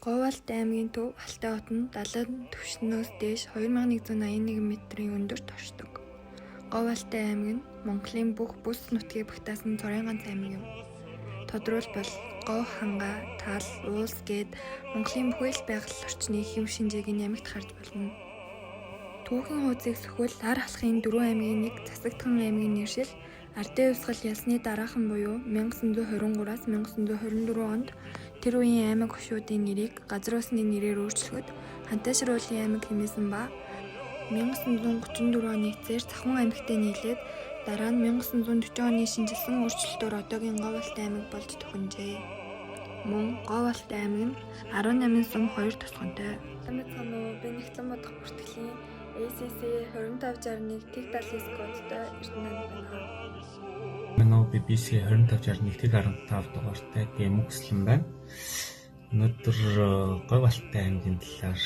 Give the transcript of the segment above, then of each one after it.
Говьалт аймгийн төв Алтай хот нь далайн түвшнээс дээш 2181 м-ийн өндөрт оршдог. Говьалтай аймаг нь Монголын бүх бүс нутгийг багтаасан цорын ганц аймаг юм. Тодорхойлбол Говь, Ханга, Тал, Уулс гээд Монголын бүхэл байгаль орчны хэв шинжээг нэмэгт харж болно. Түүхийн хуудсыг сөхвөл ар халахын 4 аймгийн нэг засагдхан аймгийн нэршил Ардын Хувьсгал ялсны дараахан буюу 1923-аас 1924 онд тэр үеийн аймаг хошуудын нэрийг газар усны нэрээр өөрчлөхөд Хантайшир уулын аймаг хэмээсэн ба 1934 оны эцээр Цахмун аймагтай нийлээд дараа нь 1940 оны шинжилсэн өөрчлөлтөөр одоогийн Говьалт аймаг болж төхөнжээ. Мөн Говьалт аймаг нь 18 сум 2 тосгонтой. Амьцхан уу би нэгтлэн бодох бүртгэлийн ACC 2561 тэг 79 кодтой Эрдэнэт байна. Манай BBC 2561 тэг 15 дугаартай гэмүгслэн байна. Өнөөдөр Говьалт аймгийн талаар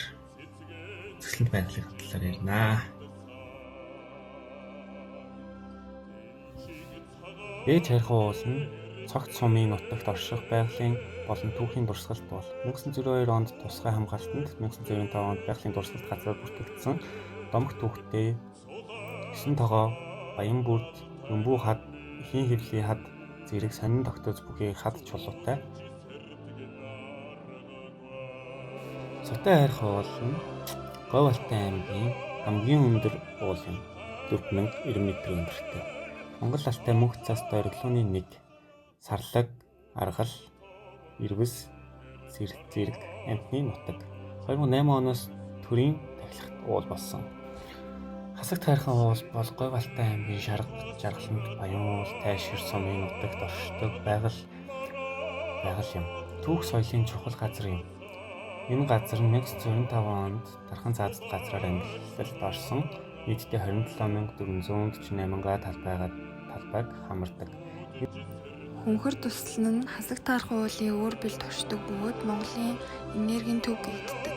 зөксөлт байгалийн талаар ярина. Ээж хайрхан уул нь цогт сумын нутагт орших байгалийн болон түүхийн дурсгалт бол 1902 онд тусгай хамгаалтанд 1995 онд байгалийн дурсгалт газраар бүртгэгдсэн домог түүхтэй 9 тогоо Баянбүрд, Өмбүү хад, Ихийн хэвлийн хад зэрэг сонин тогтоож бүхий хад чулуутай. Цутай хайрхан уул нь Говьалт аймгийн хамгийн өндөр уул юм. 4090 м өндөртэй. Монгол алтай мөнх цастай ориглооны нэг сарлаг, аргал, ирвэс, зэрэг амтны нутаг. 2008 оноос төрийн тахилгат уул болсон. Хасагт хайрхан уул бол Говьалт аймгийн шарга жаргаланд Баян уул, Тайшир сумын нутагт оршдог байгаль юм. Түүх соёлын чухал газар юм. Энэ газар нь 1995 онд Дархан цаазд газраар амьдлалд орсон нийтдээ 27448 талбайг хамардаг. Хөнхөр туслан нь хасагт хайрхан уулын өөр бэлд оршдог бөгөөд Монголын энергийн төв гэгддэг.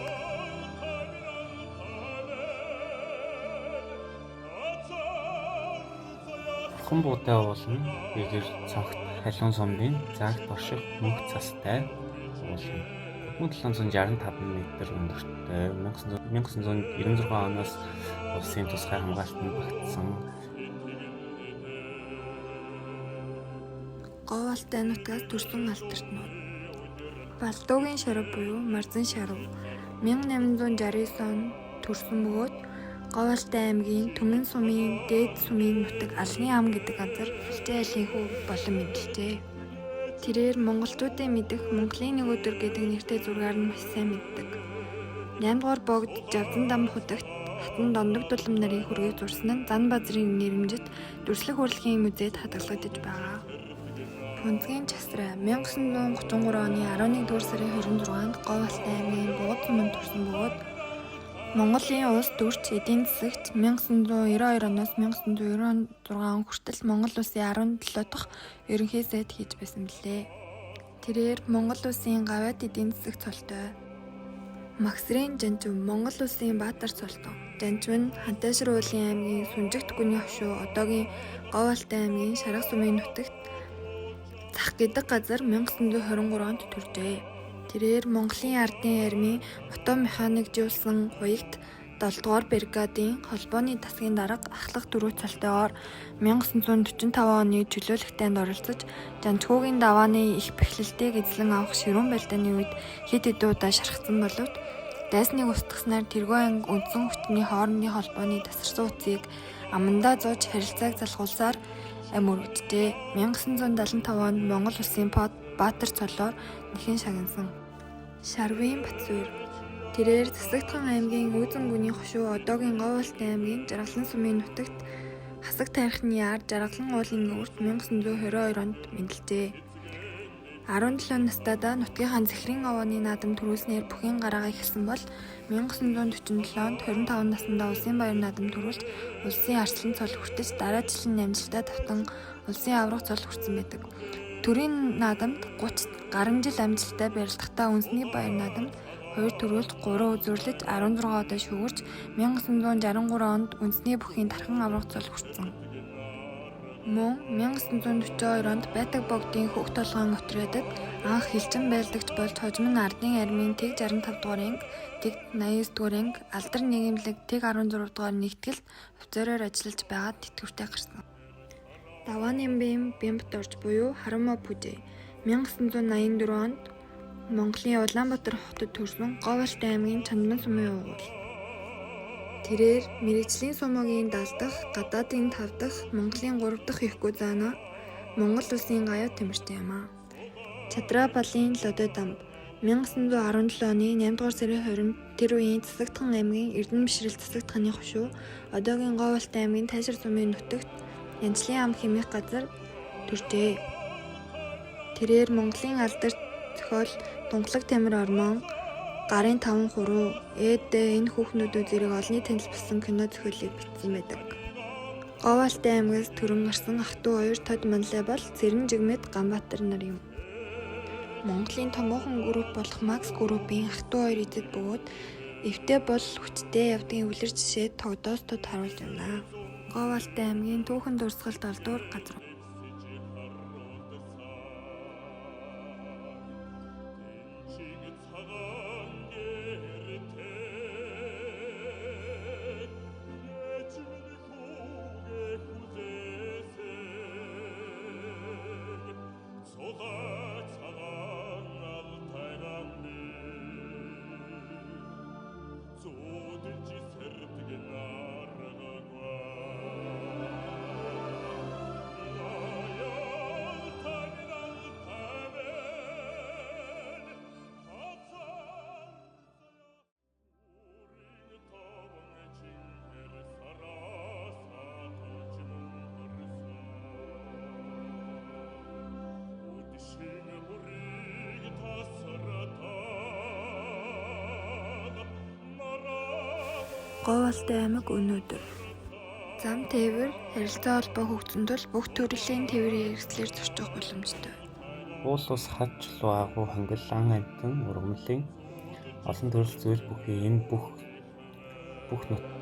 Бурхан буудай уул нь бэгэр цогт халуун сумын заагт орших мөнх цастай уул юм. 765 м өндөртэй 1996 оноос улсын тусгай хамгаалтанд багтсан. Говьалтай нутгаас төрсөн алдартнууд. Балдуугийн шарав буюу Марзан шарав 1869 онд төрсөн бөгөөд Говьалт аймгийн Түмэн сумын дээд сумын нутаг Алгын ам гэдэг газар Алжээ айлын хөв болон мэдлжээ. Тэрээр монголчуудын мэдэх Монголын нэг өдөр гэдэг нэртэй зургаар нь маш сайн мэддэг. 8 дугаар богд Жавдан дам хотогт хатан дондог дулам нарын хүргийг зурсан нь Зан базрын нэрэмжит дүрслэх урлагийн музейд хадгалагдаж байгаа. Пүнцгийн часраа 1933 оны 11 дугаар сарын 26-нд Говьалт аймгийн Бууд суманд төрсөн бөгөөд Монголын улс төрч эдийн засагт 1992 оноос 1996 он хүртэл Монгол улсын 17 дахь ерөнхий сайд хийж байсан билээ. Тэрээр Монгол улсын гавьяат эдийн засаг цолтой. Магсрын Жанжив Монгол улсын Баатар цолтон. Жанжив нь Хантайшир уулын аймгийн Сүнжигт гүний хошуу одоогийн Говьалт аймгийн Шарга сумын нутагт Цах гэдэг газар 1923 онд төржээ. Тэрээр Монголын ардын армийн мотомеханикжуулсан хуягт 7 дугаар бригадын холбооны тасгийн дарга ахлах дөрөв цалтайгаар 1945 оны чөлөөлөлтөнд оролцож Жанжгуугийн давааны их бэхлэлтийг эзлэн авах ширүүн байлдааны үед хэд хэдэн удаа шархсан боловч дайсныг устгаснаар тэргүй анги үндсэн хүчний хоорондын холбооны тасарсан утсыг амандаа зууж харилцааг залгуулсаар амь өргөжжээ. 1975 онд Монгол улсын Баатар цолоор нэхэн шагнасан. Шарвын Батсуур тэрээр Засагдхан аймгийн Үүзэн гүний хошуу одоогийн Говьалт аймгийн Жаргалан сумын нутагт хасагт хайрхны яар Жаргалан уулын өөрт 1922 онд мэдлжээ. 17 настайдаа нутгийнхаа Зэхрийн овооны наадам төрүүлснээр бүхийн гараагаа ихсэн бол 1947 онд 25 наснда улсын баяр наадам төрүүлж улсын арслан цол хүртэж дараачлан амжилтаа давтан улсын аврах цол хүртсэн байдаг. Төрийн наадамд 30 гаруй жил амжилттай барилдахдаа үндэсний баяр наадамд 2 төрүүлж 3 үзүүрлэж 16 удаа шүүгэрч 1963 онд үндэсний бүхийн тархан аврах цол хүртсэн. Мөн 1942 онд Байтаг богдын хөх толгойн отрядад анх хилжин байлдагч болж хожим нь ардын армийн тэг 65 дугаар анги, тэг 89 дугаар анги, алдар нийгэмлэг тэг 16 дугаар нэгтгэлд офицероор ажиллаж байгаад тэтгэвртэй гарсан. Даваанямбын Бямбт орж буюу Харамаа Пүжээ 1984 онд Монголын Улаанбаатар хотод төрсөн Говьалтай аймгийн Чандман сумын уугуул. Тэрээр мэргэжлийн сумагийн 70 дахь, гадаадын 5 дахь, Монголын 3 дахь Якузаана Монгол улсын гаяа тэмэрчтэй юм аа. Чадрабалын Лодой дамб 1917 оны 8 дугаар сарын 20-нд тэр үеийн Засагтхан аймгийн Эрдэнэбишрэл Засагтханы хошуу, одоогийн Говьалтай аймгийн Тайшир сумын нутагт Янжлын ам хэмээх газар төржээ. Тэрээр Монголын алдарт зохиол Дунгалаг Тамир Ормон, Гарын 5 хуруу, энэ хүүхнүүдүүд зэрэг олонний танил болсон кино зохиолыг бичсэн байдаг. Говьалтай аймгаас төрөн гарсан ах トゥ хоёр тод манлай бол Цэрэн Жигмэд Ганбаатар нар юм. Монголын томоохон групп болох Макс группийн ах トゥ хоёр эзэд бөгөөд эвтэй бол хүчтэй явдгийн үлэр жишээ тогдоостод харуулж байна. Говьалтай аймгийн түүхэн дурсгалд олдуур газар. Говьалтай аймаг өнөөдөр зам тээвэр харилцаа холбоо хөгжсөн тул бүх төрлийн тээврийн хэрэгслээр зорчих боломжтой. Уул ус хач луу агуу хангал ан амтан ургамлын олон төрөл зүйл бүхий энэ бүх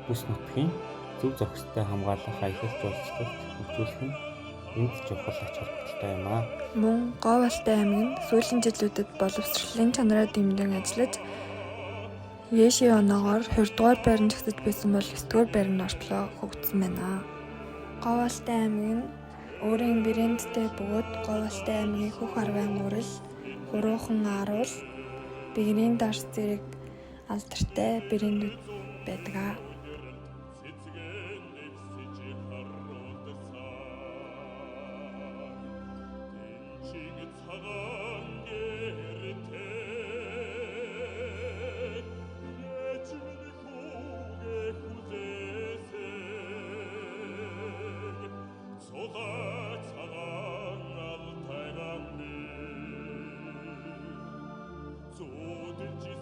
бүс нутгийн зөв зохистой хамгаалах аялал жуулчлалт хөгжүүлэх нь энд чухал ач холбогдолтой юм аа. Мөн Говьалтай аймаг нь сүүлийн жилүүдэд боловсролын чанараа дэмжин ажиллаж Яши оноогоор 20 дугаар байранд жагсаж байсан бол 9 дугаар байранд орчлоо хөгжсөн байна. Говьалтай аймаг нь өөрийн брэндтэй бөгөөд Говьалтай аймгийн Хөх арвайн урал, Хуруухан ааруул, Бэгрийн дарс зэрэг алдартай брэндүүд байдаг. Зодж